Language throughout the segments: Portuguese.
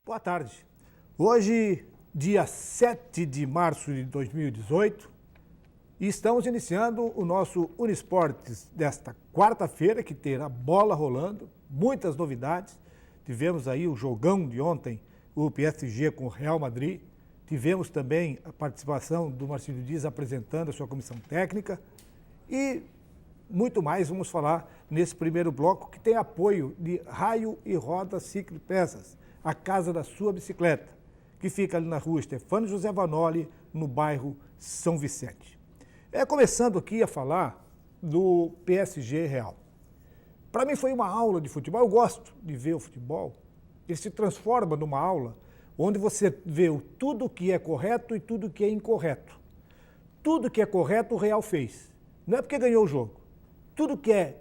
Boa tarde. Hoje, dia 7 de março de 2018, estamos iniciando o nosso Uniesportes desta quarta-feira, que terá bola rolando, muitas novidades. Tivemos aí o jogão de ontem, o PSG com o Real Madrid. Tivemos também a participação do Marcílio Dias apresentando a sua comissão técnica. E muito mais vamos falar nesse primeiro bloco, que tem apoio de Raio e Roda Ciclopeças, a casa da sua bicicleta, que fica ali na rua Estefânio José Vanoli, no bairro São Vicente. Começando aqui a falar do PSG Real. Para mim foi uma aula de futebol, eu gosto de ver o futebol, ele se transforma numa aula onde você vê tudo que é correto e tudo que é incorreto. Tudo que é correto o Real fez, não é porque ganhou o jogo. Tudo que é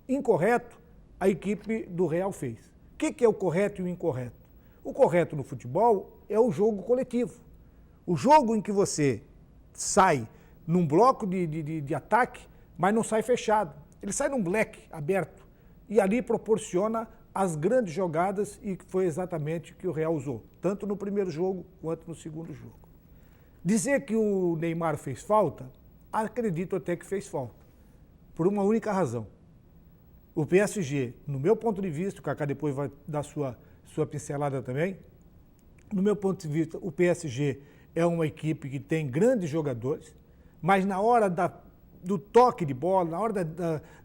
incorreto, a equipe do Real fez. O que é o correto e o incorreto? O correto no futebol é o jogo coletivo. O jogo em que você sai num bloco de ataque, mas não sai fechado. Ele sai num bleque aberto e ali proporciona as grandes jogadas, e foi exatamente o que o Real usou, tanto no primeiro jogo quanto no segundo jogo. Dizer que o Neymar fez falta, acredito até que fez falta, por uma única razão. O PSG, no meu ponto de vista, o Kaká depois vai dar sua pincelada também, no meu ponto de vista, o PSG é uma equipe que tem grandes jogadores, mas na hora do toque de bola, na hora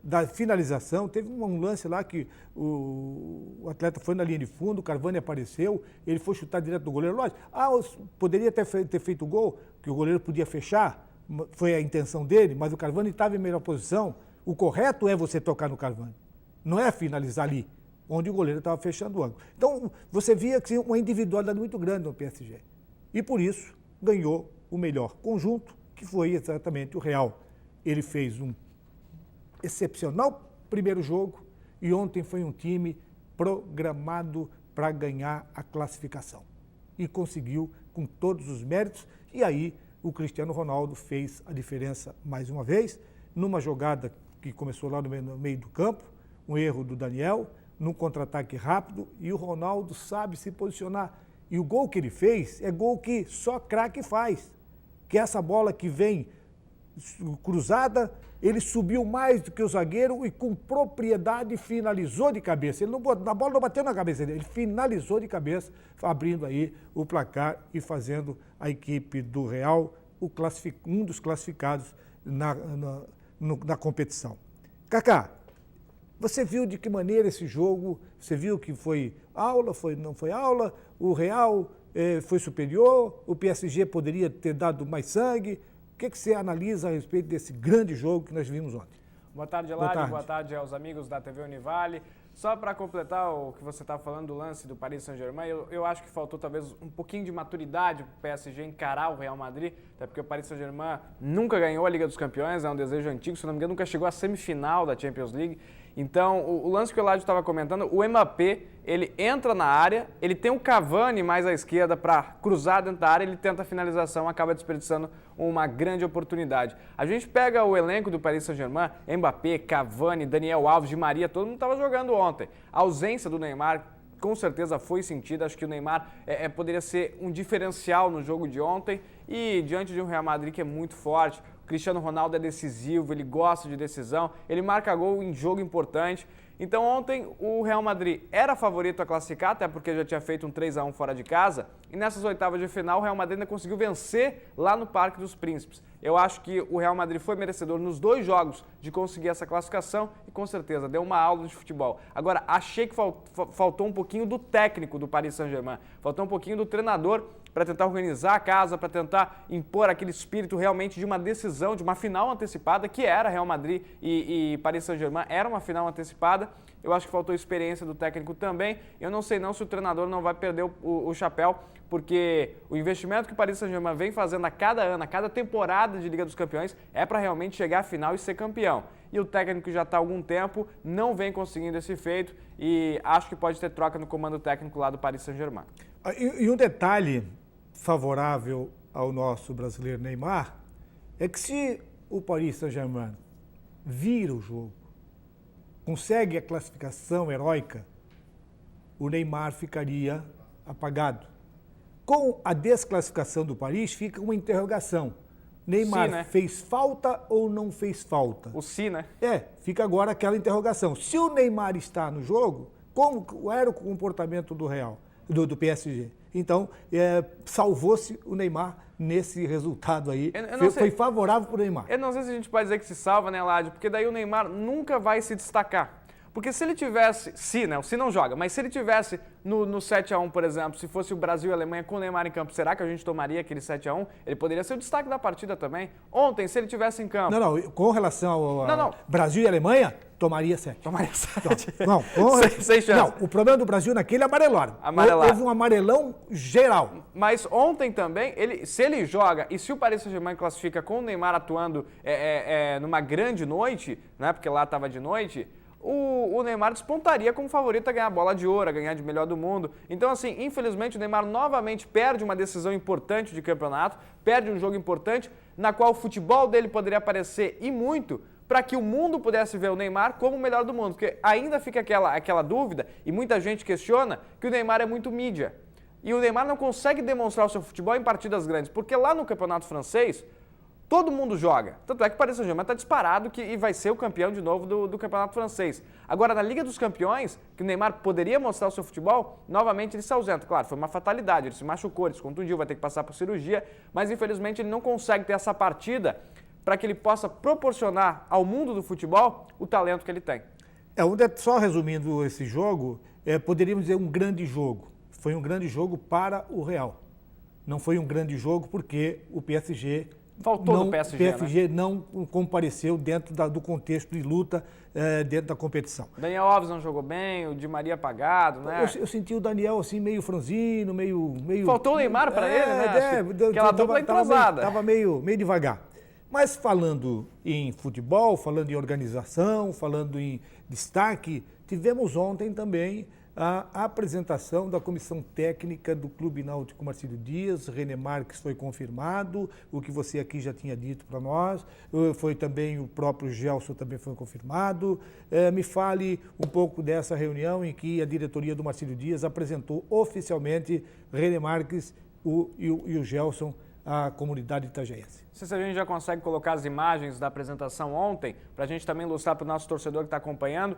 da finalização, teve um lance lá que o atleta foi na linha de fundo, o Cavani apareceu, ele foi chutar direto do goleiro. Lógico, poderia ter feito o gol, que o goleiro podia fechar, foi a intenção dele, mas o Cavani estava em melhor posição. O correto é você tocar no Cavani, não é finalizar ali, onde o goleiro estava fechando o ângulo. Então, você via que tinha uma individualidade muito grande no PSG. E por isso, ganhou o melhor conjunto, que foi exatamente o Real. Ele fez um excepcional primeiro jogo e ontem foi um time programado para ganhar a classificação. E conseguiu com todos os méritos. E aí, o Cristiano Ronaldo fez a diferença mais uma vez, numa jogada que começou lá no meio do campo, um erro do Daniel, num contra-ataque rápido, e o Ronaldo sabe se posicionar. E o gol que ele fez é gol que só craque faz. Que essa bola que vem cruzada, ele subiu mais do que o zagueiro e com propriedade finalizou de cabeça. A bola não bateu na cabeça dele, ele finalizou de cabeça, abrindo aí o placar e fazendo a equipe do Real um dos classificados na competição. Kaká, você viu de que maneira esse jogo, você viu que foi aula, não foi aula, o Real foi superior, o PSG poderia ter dado mais sangue. O que você analisa a respeito desse grande jogo que nós vimos ontem? Boa tarde, Eladio. Boa tarde aos amigos da TV Univale. Só para completar o que você estava falando do lance do Paris Saint-Germain, eu acho que faltou talvez um pouquinho de maturidade para o PSG encarar o Real Madrid, até porque o Paris Saint-Germain nunca ganhou a Liga dos Campeões, é um desejo antigo, se não me engano, nunca chegou à semifinal da Champions League. Então, o lance que o Eladio estava comentando, o Mbappé, ele entra na área, ele tem o Cavani mais à esquerda para cruzar dentro da área, ele tenta a finalização, acaba desperdiçando uma grande oportunidade. A gente pega o elenco do Paris Saint-Germain, Mbappé, Cavani, Daniel Alves, Di Maria, todo mundo estava jogando ontem. A ausência do Neymar com certeza foi sentida, acho que o Neymar poderia ser um diferencial no jogo de ontem e diante de um Real Madrid que é muito forte. O Cristiano Ronaldo é decisivo, ele gosta de decisão, ele marca gol em jogo importante. Então ontem o Real Madrid era favorito a classificar, até porque já tinha feito um 3-1 fora de casa, e nessas oitavas de final o Real Madrid ainda conseguiu vencer lá no Parque dos Príncipes. Eu acho que o Real Madrid foi merecedor nos dois jogos de conseguir essa classificação e com certeza deu uma aula de futebol. Agora, achei que faltou um pouquinho do técnico do Paris Saint-Germain, faltou um pouquinho do treinador para tentar organizar a casa, para tentar impor aquele espírito realmente de uma decisão, de uma final antecipada, que era Real Madrid e Paris Saint-Germain, era uma final antecipada. Eu acho que faltou experiência do técnico também. Eu não sei não se o treinador não vai perder o chapéu, porque o investimento que o Paris Saint-Germain vem fazendo a cada ano, a cada temporada de Liga dos Campeões, é para realmente chegar à final e ser campeão. E o técnico que já está há algum tempo não vem conseguindo esse feito e acho que pode ter troca no comando técnico lá do Paris Saint-Germain. E um detalhe favorável ao nosso brasileiro Neymar é que se o Paris Saint-Germain vira o jogo, consegue a classificação heróica, o Neymar ficaria apagado. Com a desclassificação do Paris, fica uma interrogação. Neymar, sim, né? Fez falta ou não fez falta? O sim, né? Fica agora aquela interrogação. Se o Neymar está no jogo, como era o comportamento do Real, do PSG? Então, salvou-se o Neymar nesse resultado aí. Foi favorável para o Neymar. Eu não sei se a gente pode dizer que se salva, né, Ládio? Porque daí o Neymar nunca vai se destacar. Porque se ele tivesse, o Si não joga, mas se ele tivesse no 7-1, por exemplo, se fosse o Brasil e a Alemanha com o Neymar em campo, será que a gente tomaria aquele 7-1? Ele poderia ser o destaque da partida também. Ontem, se ele tivesse em campo... Não, com relação ao Brasil e Alemanha, tomaria 7. Tomaria 7. Não, sem chance. Não, o problema do Brasil naquele é amarelaram. Houve um amarelão geral. Mas ontem também, se ele joga e se o Paris Saint-Germain classifica com o Neymar atuando numa grande noite, né, porque lá estava de noite... O Neymar despontaria como favorito a ganhar a bola de ouro, a ganhar de melhor do mundo. Então, assim, infelizmente o Neymar novamente perde uma decisão importante de campeonato, perde um jogo importante, na qual o futebol dele poderia aparecer e muito, para que o mundo pudesse ver o Neymar como o melhor do mundo. Porque ainda fica aquela dúvida, e muita gente questiona, que o Neymar é muito mídia. E o Neymar não consegue demonstrar o seu futebol em partidas grandes, porque lá no campeonato francês... todo mundo joga. Tanto é que o Paris Saint-Germain está disparado e vai ser o campeão de novo do campeonato francês. Agora, na Liga dos Campeões, que o Neymar poderia mostrar o seu futebol, novamente ele se ausenta. Claro, foi uma fatalidade, ele se machucou, ele se contundiu, vai ter que passar por cirurgia, mas infelizmente ele não consegue ter essa partida para que ele possa proporcionar ao mundo do futebol o talento que ele tem. Só resumindo esse jogo, poderíamos dizer um grande jogo. Foi um grande jogo para o Real. Não foi um grande jogo porque o PSG... Faltou no PSG, o PSG não compareceu dentro do contexto de luta dentro da competição. Daniel Alves não jogou bem, o Di Maria apagado, né? Eu senti o Daniel assim meio franzino, meio... Faltou o Neymar para ele, né? Aquela dupla entrosada. Estava meio devagar. Mas falando em futebol, falando em organização, falando em destaque, tivemos ontem também a apresentação da comissão técnica do Clube Náutico Marcílio Dias. René Marques foi confirmado, o que você aqui já tinha dito para nós, foi também o próprio Gelson também foi confirmado. Me fale um pouco dessa reunião em que a diretoria do Marcílio Dias apresentou oficialmente René Marques e o Gelson à comunidade itajaense. Não sei se a gente já consegue colocar as imagens da apresentação ontem, para a gente também ilustrar para o nosso torcedor que está acompanhando.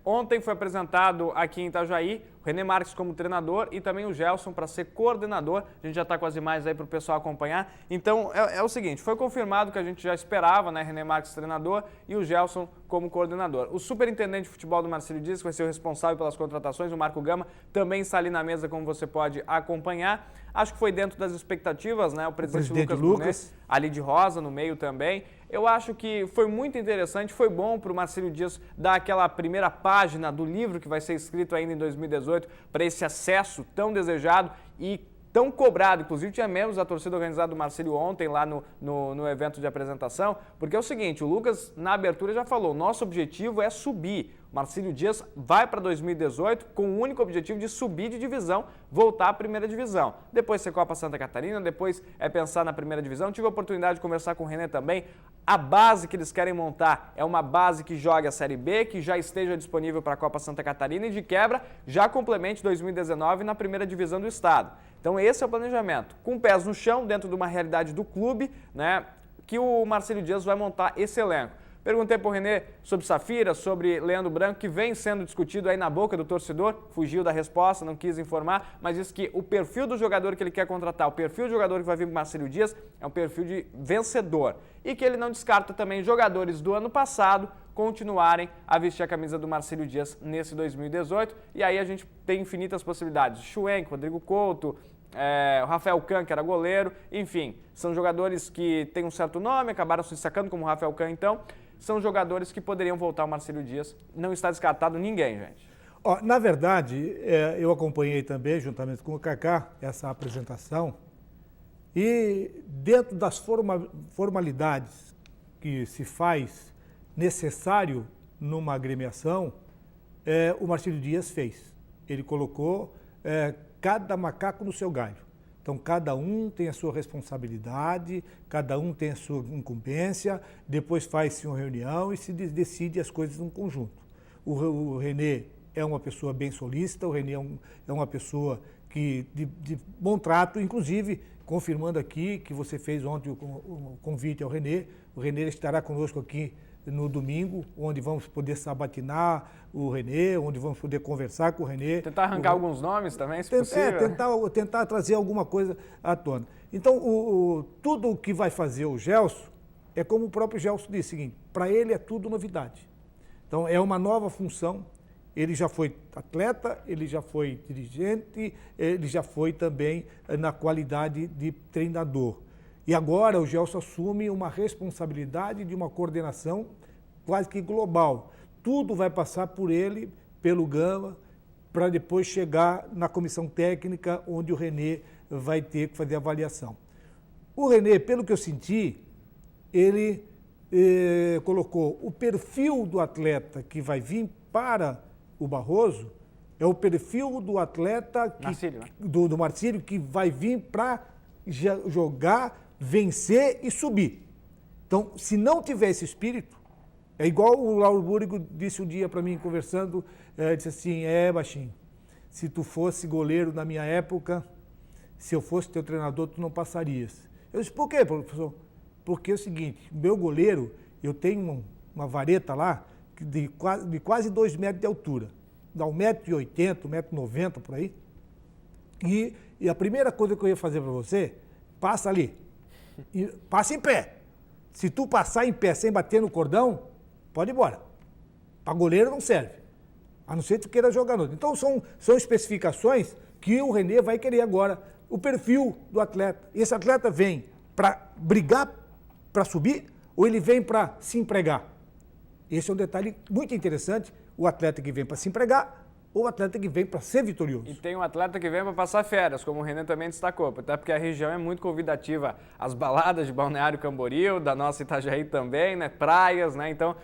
Ontem foi apresentado aqui em Itajaí o René Marques como treinador e também o Gelson para ser coordenador. A gente já está com as imagens aí para o pessoal acompanhar. Então, é o seguinte, foi confirmado que a gente já esperava, né? René Marques treinador e o Gelson como coordenador. O superintendente de futebol do Marcílio Dias, que vai ser o responsável pelas contratações, o Marco Gama, também está ali na mesa, como você pode acompanhar. Acho que foi dentro das expectativas, né? O presidente Lucas ali de rosa no meio também. Eu acho que foi muito interessante, foi bom para o Marcílio Dias dar aquela primeira página do livro que vai ser escrito ainda em 2018 para esse acesso tão desejado e tão cobrado. Inclusive tinha membros da torcida organizada do Marcílio ontem lá no evento de apresentação, porque é o seguinte, o Lucas na abertura já falou, nosso objetivo é subir. Marcílio Dias vai para 2018 com o único objetivo de subir de divisão, voltar à primeira divisão. Depois ser Copa Santa Catarina, depois pensar na primeira divisão. Tive a oportunidade de conversar com o René também. A base que eles querem montar é uma base que jogue a Série B, que já esteja disponível para a Copa Santa Catarina e de quebra já complemente 2019 na primeira divisão do estado. Então esse é o planejamento. Com pés no chão, dentro de uma realidade do clube, né, que o Marcílio Dias vai montar esse elenco. Perguntei para o René sobre Safira, sobre Leandro Branco, que vem sendo discutido aí na boca do torcedor, fugiu da resposta, não quis informar, mas disse que o perfil do jogador que ele quer contratar, o perfil do jogador que vai vir para o Marcílio Dias é um perfil de vencedor. E que ele não descarta também jogadores do ano passado continuarem a vestir a camisa do Marcílio Dias nesse 2018. E aí a gente tem infinitas possibilidades. Schwenk, Rodrigo Couto, o Rafael Kahn, que era goleiro, enfim, são jogadores que têm um certo nome, acabaram se destacando como o Rafael Kahn, então, são jogadores que poderiam voltar ao Marcílio Dias. Não está descartado ninguém, gente. Na verdade, eu acompanhei também, juntamente com o Kaká, essa apresentação e dentro das formalidades que se faz necessário numa agremiação, o Marcílio Dias fez. Ele colocou cada macaco no seu galho. Então, cada um tem a sua responsabilidade, cada um tem a sua incumbência, depois faz-se uma reunião e se decide as coisas em conjunto. O Renê é uma pessoa bem solícita, o Renê é uma pessoa de bom trato, inclusive, confirmando aqui que você fez ontem o convite ao Renê, o Renê estará conosco aqui no domingo, onde vamos poder sabatinar o Renê, onde vamos poder conversar com o Renê. Tentar arrancar alguns nomes também, se possível. Tentar trazer alguma coisa à tona. Então, tudo o que vai fazer o Gelson, é como o próprio Gelson disse, o seguinte, para ele é tudo novidade. Então, é uma nova função, ele já foi atleta, ele já foi dirigente, ele já foi também na qualidade de treinador. E agora o Gelson assume uma responsabilidade de uma coordenação quase que global. Tudo vai passar por ele, pelo Gama, para depois chegar na comissão técnica, onde o Renê vai ter que fazer a avaliação. O Renê, pelo que eu senti, ele colocou o perfil do atleta que vai vir para o Barroso, é o perfil do atleta do Marcílio, que vai vir para jogar, vencer e subir. Então, se não tiver esse espírito, é igual o Lauro Búrigo disse um dia para mim, conversando, disse assim, baixinho, se tu fosse goleiro na minha época, se eu fosse teu treinador, tu não passarias. Eu disse, por quê, professor? Porque é o seguinte, meu goleiro, eu tenho uma vareta lá, de quase 2 metros de altura, dá 1,80 m, 1,90 m por aí, e a primeira coisa que eu ia fazer para você, passa ali, e passa em pé. Se tu passar em pé sem bater no cordão, pode ir embora. Para goleiro não serve, a não ser que tu queira jogar no outro. Então são especificações que o Renê vai querer agora, o perfil do atleta. Esse atleta vem para brigar, para subir, ou ele vem para se empregar? Esse é um detalhe muito interessante, o atleta que vem para se empregar ou o atleta que vem para ser vitorioso. E tem um atleta que vem para passar férias, como o Renê também destacou, até porque a região é muito convidativa às baladas de Balneário Camboriú, da nossa Itajaí também, né, praias, né, então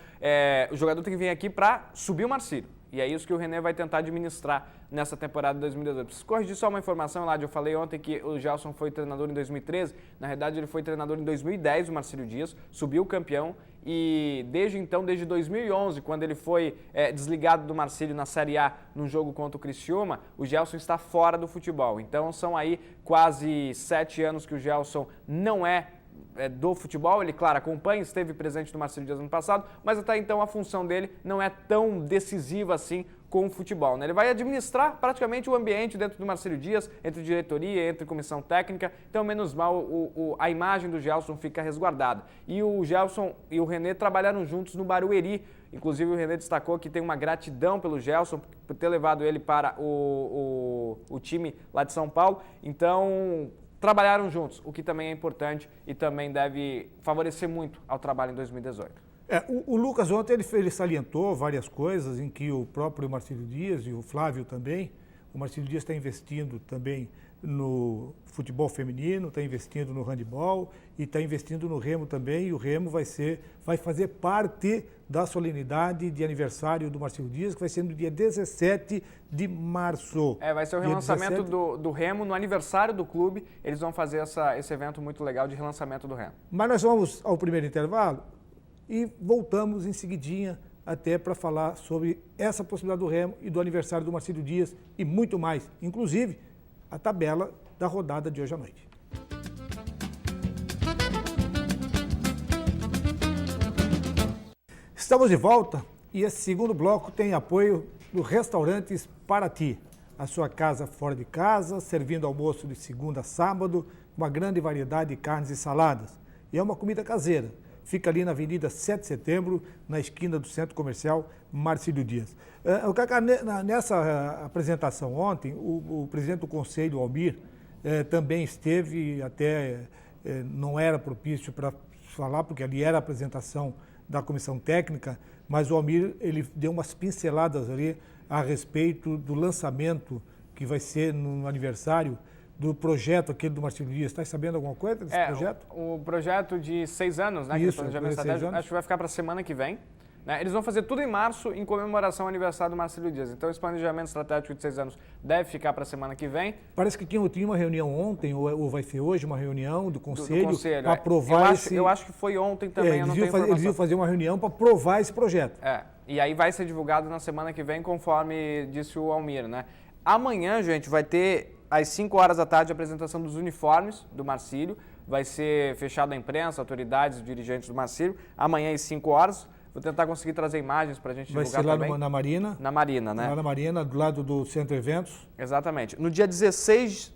o jogador tem que vir aqui para subir o Marcílio. E é isso que o Renê vai tentar administrar nessa temporada de 2018. Preciso corrigir só uma informação, Ládio. Eu falei ontem que o Gelson foi treinador em 2013. Na verdade, ele foi treinador em 2010, o Marcílio Dias, subiu campeão. E desde então, desde 2011, quando ele foi desligado do Marcílio na Série A, num jogo contra o Criciúma, o Gelson está fora do futebol. Então, são aí quase 7 anos que o Gelson não é do futebol. Ele, claro, acompanha, esteve presente no Marcílio Dias no passado, mas até então a função dele não é tão decisiva assim com o futebol, né? Ele vai administrar praticamente o ambiente dentro do Marcílio Dias, entre diretoria, entre comissão técnica, então menos mal a imagem do Gelson fica resguardada. E o Gelson e o Renê trabalharam juntos no Barueri, inclusive o Renê destacou que tem uma gratidão pelo Gelson por ter levado ele para o time lá de São Paulo, então trabalharam juntos, o que também é importante e também deve favorecer muito ao trabalho em 2018. O Lucas ontem ele salientou várias coisas em que o próprio Marcílio Dias e o Flávio também, o Marcílio Dias está investindo também no futebol feminino, está investindo no handebol e está investindo no remo também, e o remo vai fazer parte da solenidade de aniversário do Marcílio Dias, que vai ser no dia 17 de março. Vai ser o relançamento do remo no aniversário do clube, eles vão fazer esse evento muito legal de relançamento do remo. Mas nós vamos ao primeiro intervalo e voltamos em seguidinha até para falar sobre essa possibilidade do remo e do aniversário do Marcílio Dias e muito mais, inclusive a tabela da rodada de hoje à noite. Estamos de volta e esse segundo bloco tem apoio do Restaurantes Paraty, a sua casa fora de casa, servindo almoço de segunda a sábado, uma grande variedade de carnes e saladas. E é uma comida caseira. Fica ali na Avenida 7 de Setembro, na esquina do Centro Comercial Marcílio Dias. Nessa apresentação ontem, o presidente do Conselho, Almir, também esteve, até não era propício para falar, porque ali era a apresentação da comissão técnica, mas o Almir ele deu umas pinceladas ali a respeito do lançamento que vai ser no aniversário do projeto aquele do Marcílio Dias. Está sabendo alguma coisa desse projeto? O projeto de 6 anos, né? Isso, que planejamento estratégico, acho que vai ficar para a semana que vem. né? Eles vão fazer tudo em março em comemoração ao aniversário do Marcílio Dias. Então esse planejamento estratégico de 6 anos deve ficar para a semana que vem. Parece que tinha uma reunião ontem, ou vai ser hoje, uma reunião do Conselho para aprovar eu acho que foi ontem também, eu não tenho informação. Eles iam fazer uma reunião para aprovar esse projeto. E aí vai ser divulgado na semana que vem, conforme disse o Almir, né? Amanhã, gente, vai ter às 5 horas da tarde a apresentação dos uniformes do Marcílio. Vai ser fechado à imprensa, autoridades e dirigentes do Marcílio. Amanhã às 5 horas. Vou tentar conseguir trazer imagens para a gente divulgar também. Vai ser lá na Marina? Na Marina, né? Lá na Marina, do lado do Centro Eventos. Exatamente. No dia 16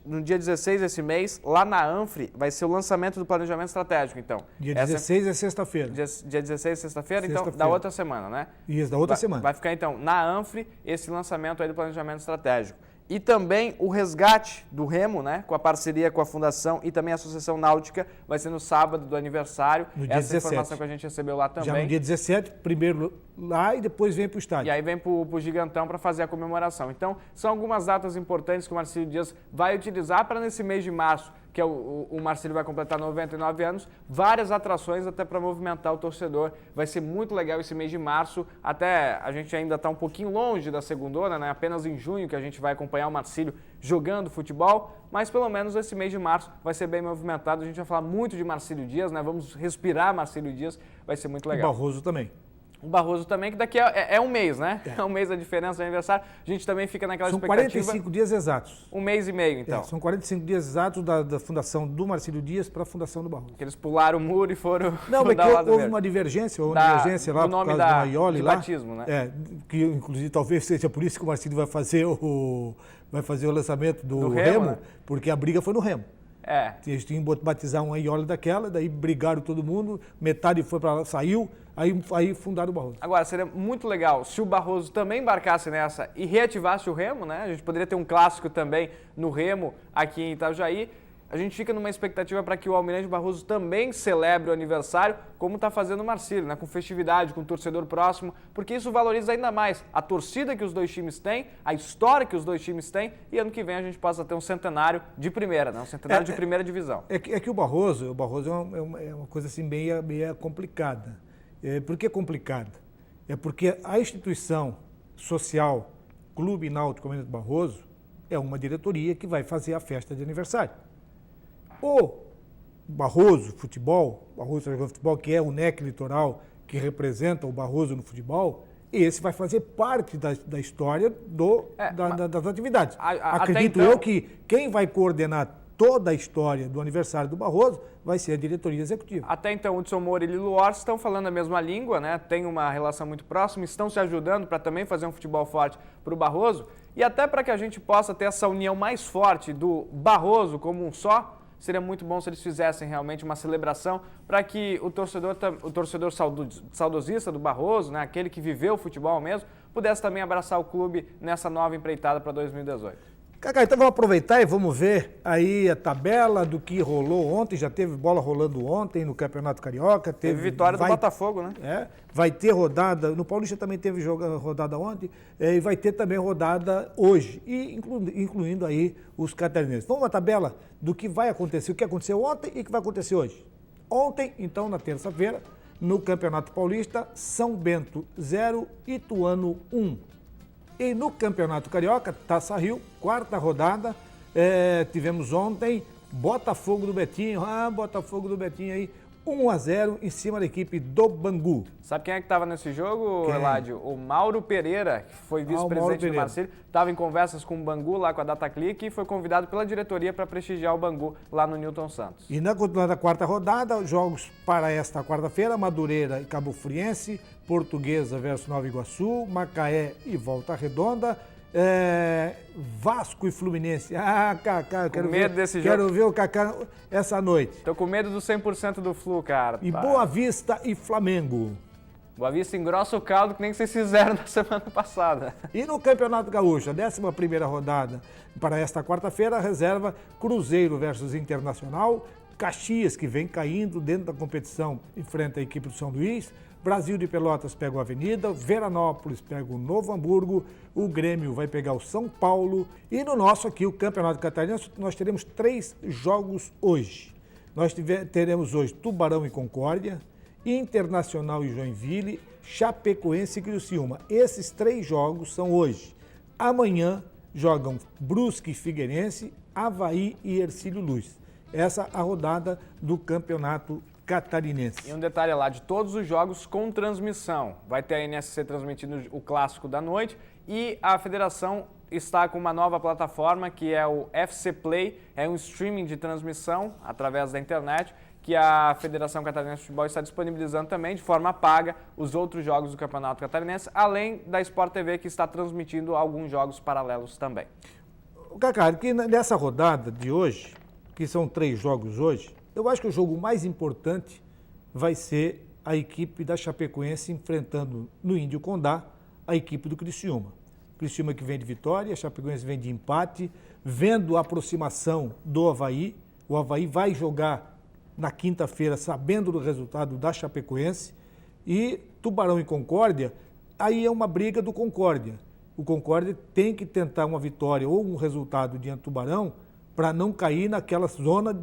desse mês, lá na Anfre, vai ser o lançamento do planejamento estratégico, então. Dia 16 é sexta-feira. Dia 16 é sexta-feira, então, da outra semana, né? Isso, da outra semana. Vai ficar, então, na Anfre, esse lançamento aí do planejamento estratégico. E também o resgate do Remo, né, com a parceria com a Fundação e também a Associação Náutica, vai ser no sábado do aniversário. No dia 17. Informação que a gente recebeu lá também. Já no dia 17, primeiro lá e depois vem para o estádio. E aí vem para o Gigantão para fazer a comemoração. Então, são algumas datas importantes que o Marcílio Dias vai utilizar para nesse mês de março, que é o Marcílio vai completar 99 anos, várias atrações até para movimentar o torcedor. Vai ser muito legal esse mês de março, até a gente ainda está um pouquinho longe da segundona, né? Apenas em junho que a gente vai acompanhar o Marcílio jogando futebol, mas pelo menos esse mês de março vai ser bem movimentado. A gente vai falar muito de Marcílio Dias, né? Vamos respirar Marcílio Dias, vai ser muito legal. O Barroso também. O Barroso também, que daqui é um mês, né? É um mês a diferença do aniversário. A gente também fica naquela expectativa. São 45 dias exatos. Um mês e meio, então. São 45 dias exatos da fundação do Marcílio Dias para a fundação do Barroso. Que eles pularam o muro e foram... Não, mas houve uma divergência lá por causa do Aioli lá. Batismo, né? Que inclusive talvez seja por isso que o Marcílio vai fazer o lançamento do Remo, né? Porque a briga foi no Remo. Eles tinham que batizar um Aioli daquela, daí brigaram todo mundo, metade foi para lá, saiu, aí fundaram o Barroso. Agora, seria muito legal se o Barroso também embarcasse nessa e reativasse o Remo, né? A gente poderia ter um clássico também no Remo aqui em Itajaí. A gente fica numa expectativa para que o Almirante Barroso também celebre o aniversário, como está fazendo o Marcílio, né? Com festividade, com o torcedor próximo, porque isso valoriza ainda mais a torcida que os dois times têm, a história que os dois times têm, e ano que vem a gente possa ter um centenário de primeira, né? Um centenário de primeira divisão. É que o Barroso é uma coisa assim meio complicada. Por que complicada? É porque a instituição social Clube Náutico Almirante Barroso é uma diretoria que vai fazer a festa de aniversário. O Barroso Futebol, que é o NEC Litoral, que representa o Barroso no futebol, esse vai fazer parte da história das atividades. Acredito eu que quem vai coordenar toda a história do aniversário do Barroso vai ser a diretoria executiva. Até então, o Hudson Moura e Lilo Orsi estão falando a mesma língua, né? Tem uma relação muito próxima, estão se ajudando para também fazer um futebol forte para o Barroso. E até para que a gente possa ter essa união mais forte do Barroso como um só, seria muito bom se eles fizessem realmente uma celebração para que o torcedor saudosista do Barroso, né, aquele que viveu o futebol mesmo, pudesse também abraçar o clube nessa nova empreitada para 2018. Cacá, então vamos aproveitar e vamos ver aí a tabela do que rolou ontem. Já teve bola rolando ontem no Campeonato Carioca. Teve vitória do Botafogo, né? Vai ter rodada, no Paulista também teve rodada ontem, e vai ter também rodada hoje, e incluindo aí os catarinenses. Vamos à tabela do que vai acontecer, o que aconteceu ontem e o que vai acontecer hoje. Ontem, então, na terça-feira, no Campeonato Paulista, São Bento 0, Ituano 1. E no Campeonato Carioca, Taça Rio, quarta rodada, tivemos ontem Botafogo do Betinho, Botafogo do Betinho aí, 1-0 em cima da equipe do Bangu. Sabe quem é que estava nesse jogo, Eládio? O Mauro Pereira, que foi vice-presidente do Marcílio, estava em conversas com o Bangu lá com a DataClick e foi convidado pela diretoria para prestigiar o Bangu lá no Newton Santos. E na quarta rodada, jogos para esta quarta-feira, Madureira e Cabo Friense, Portuguesa versus Nova Iguaçu, Macaé e Volta Redonda, Vasco e Fluminense. Cacá, quero ver o Cacá essa noite. Tô com medo do 100% do Flu, cara. E Boa Vista e Flamengo. Boa Vista engrossa o caldo que nem vocês fizeram na semana passada. E no Campeonato Gaúcho, a 11ª rodada para esta quarta-feira, reserva Cruzeiro versus Internacional, Caxias, que vem caindo dentro da competição, enfrenta a equipe do São Luís, Brasil de Pelotas pega o Avenida, Veranópolis pega o Novo Hamburgo, o Grêmio vai pegar o São Paulo e no nosso aqui, o Campeonato Catarinense, nós teremos 3 jogos hoje. Nós teremos hoje Tubarão e Concórdia Internacional e Joinville, Chapecoense e Criciúma. Esses 3 jogos são hoje. Amanhã jogam Brusque e Figueirense, Avaí e Hercílio Luz. Essa é a rodada do Campeonato Catarinense. E um detalhe lá, de todos os jogos com transmissão. Vai ter a NSC transmitindo o clássico da noite e a federação está com uma nova plataforma que é o FC Play, é um streaming de transmissão através da internet que a Federação Catarinense de Futebol está disponibilizando também de forma paga os outros jogos do Campeonato Catarinense, além da Sport TV que está transmitindo alguns jogos paralelos também. Cacá, que nessa rodada de hoje, que são 3 jogos hoje, eu acho que o jogo mais importante vai ser a equipe da Chapecoense enfrentando no Índio Condá a equipe do Criciúma. Criciúma que vem de vitória, a Chapecoense vem de empate, vendo a aproximação do Avaí. O Avaí vai jogar na quinta-feira sabendo do resultado da Chapecoense. E Tubarão e Concórdia, aí é uma briga do Concórdia. O Concórdia tem que tentar uma vitória ou um resultado diante do Tubarão para não cair naquela zona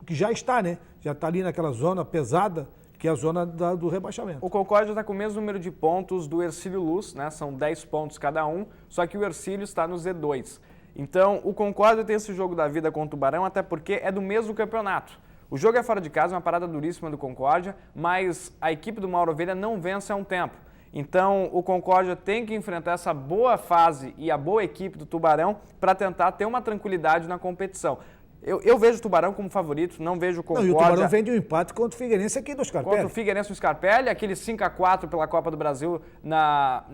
que já está, né? Já está ali naquela zona pesada, que é a zona do rebaixamento. O Concórdia está com o mesmo número de pontos do Hercílio Luz, né? São 10 pontos cada um, só que o Hercílio está no Z2. Então, o Concórdia tem esse jogo da vida com o Tubarão, até porque é do mesmo campeonato. O jogo é fora de casa, uma parada duríssima do Concórdia, mas a equipe do Mauro Ovelha não vence há um tempo. Então, o Concórdia tem que enfrentar essa boa fase e a boa equipe do Tubarão para tentar ter uma tranquilidade na competição. Eu vejo o Tubarão como favorito, não vejo o Concórdia... Não, e o Tubarão vem de um empate contra o Figueirense aqui no Scarpelli. Contra o Figueirense no Scarpelli, aquele 5-4 pela Copa do Brasil na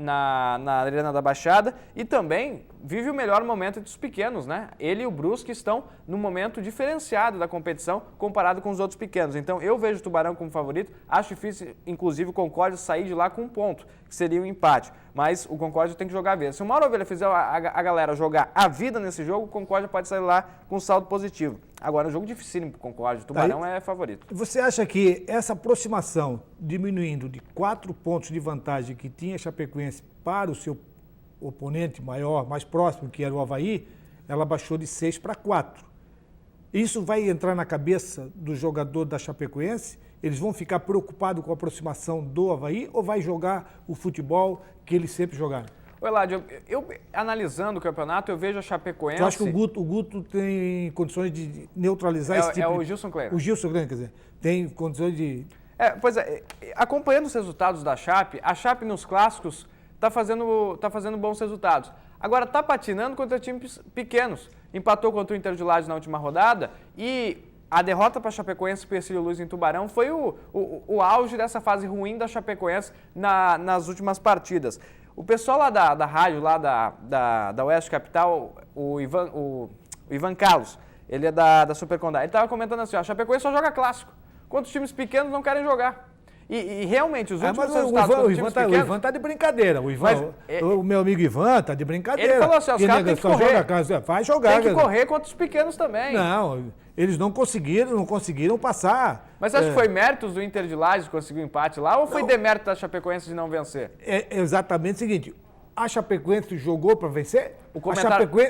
Arena da Baixada. E também vive o melhor momento dos pequenos, né? Ele e o Brusque estão num momento diferenciado da competição comparado com os outros pequenos. Então eu vejo o Tubarão como favorito. Acho difícil, inclusive, o Concórdia sair de lá com um ponto, que seria um empate. Mas o Concórdia tem que jogar a vida. Se o Mauro Ovelha fizer a galera jogar a vida nesse jogo, o Concórdia pode sair lá com um saldo positivo. Agora, é um jogo dificílimo para o Concórdia. O Tubarão é favorito. Você acha que essa aproximação, diminuindo de 4 pontos de vantagem que tinha a Chapecoense para o seu oponente maior, mais próximo, que era o Avaí, ela baixou de 6 para 4. Isso vai entrar na cabeça do jogador da Chapecoense? Eles vão ficar preocupados com a aproximação do Avaí ou vai jogar o futebol que eles sempre jogaram? Ô, Eladio, eu analisando o campeonato, eu vejo a Chapecoense... Eu acho que o Guto tem condições de neutralizar esse tipo É de... o Gilson Kleiner. O Gilson Kleiner, quer dizer, tem condições de... Acompanhando os resultados da Chape, a Chape nos clássicos está fazendo bons resultados. Agora está patinando contra times pequenos. Empatou contra o Inter de Lages na última rodada e a derrota para a Chapecoense e para o Hercílio Luz em Tubarão foi o auge dessa fase ruim da Chapecoense nas últimas partidas. O pessoal lá da rádio, lá da Oeste Capital, o Ivan Carlos, ele é da Super Condá, ele estava comentando assim, a Chapecoense só joga clássico, enquanto os times pequenos não querem jogar. E realmente, os últimos resultados dos times pequenos... O Ivan tá de brincadeira. O meu amigo Ivan tá de brincadeira. Ele falou assim, os caras têm que correr. Vai jogar. Tem que correr contra os pequenos também. Não, eles não conseguiram passar. Mas acho que foi méritos do Inter de Lages que conseguiu empate lá ou foi demérito da Chapecoense de não vencer? É exatamente o seguinte, a Chapecoense jogou para vencer?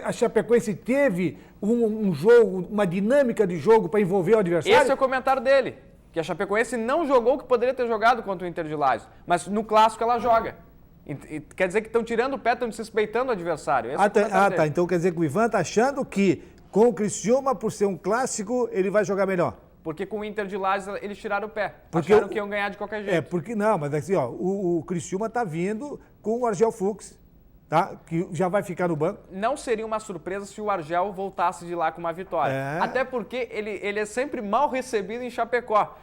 A Chapecoense teve um jogo, uma dinâmica de jogo para envolver o adversário? Esse é o comentário dele. Que a Chapecoense não jogou o que poderia ter jogado contra o Inter de Lages, mas no clássico ela joga. E quer dizer que estão tirando o pé, estão desrespeitando o adversário. Tá. Então quer dizer que o Ivan está achando que com o Criciúma, por ser um clássico, ele vai jogar melhor. Porque com o Inter de Lages eles tiraram o pé. Acharam que iam ganhar de qualquer jeito. Mas assim, o Criciúma está vindo com o Argel Fux. Tá? Que já vai ficar no banco. Não seria uma surpresa se o Argel voltasse de lá com uma vitória. Até porque ele é sempre mal recebido em Chapecó.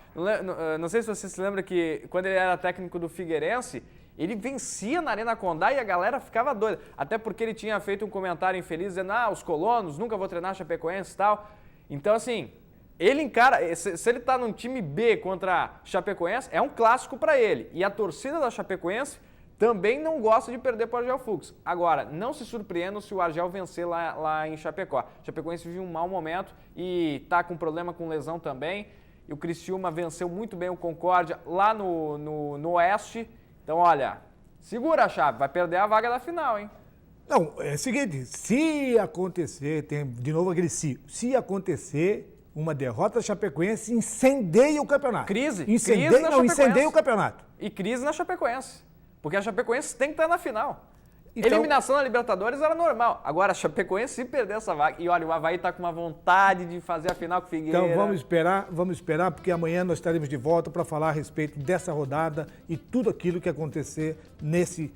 Não sei se você se lembra que quando ele era técnico do Figueirense, ele vencia na Arena Condá e a galera ficava doida. Até porque ele tinha feito um comentário infeliz dizendo, os colonos, nunca vou treinar Chapecoense e tal. Então, assim, ele encara... Se ele tá num time B contra Chapecoense, é um clássico para ele. E a torcida da Chapecoense também não gosta de perder para o Argel Fux. Agora, não se surpreendam se o Argel vencer lá em Chapecó. Chapecoense vive um mau momento e está com problema com lesão também. E o Criciúma venceu muito bem o Concórdia lá no Oeste. Então, olha, segura a chave, vai perder a vaga da final, hein? Não, é o seguinte, se acontecer, tem de novo aquele se acontecer Uma derrota da Chapecoense incendeia o campeonato. Crise. Incendeia o campeonato. E crise na Chapecoense. Porque a Chapecoense tem que estar na final. Então, eliminação na Libertadores era normal. Agora, a Chapecoense, se perder essa vaga... E olha, o Avaí está com uma vontade de fazer a final com o Figueira. Então vamos esperar, porque amanhã nós estaremos de volta para falar a respeito dessa rodada e tudo aquilo que acontecer nesse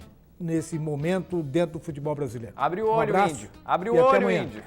momento dentro do futebol brasileiro. Abre o olho, Índio. Abre o olho, Índio.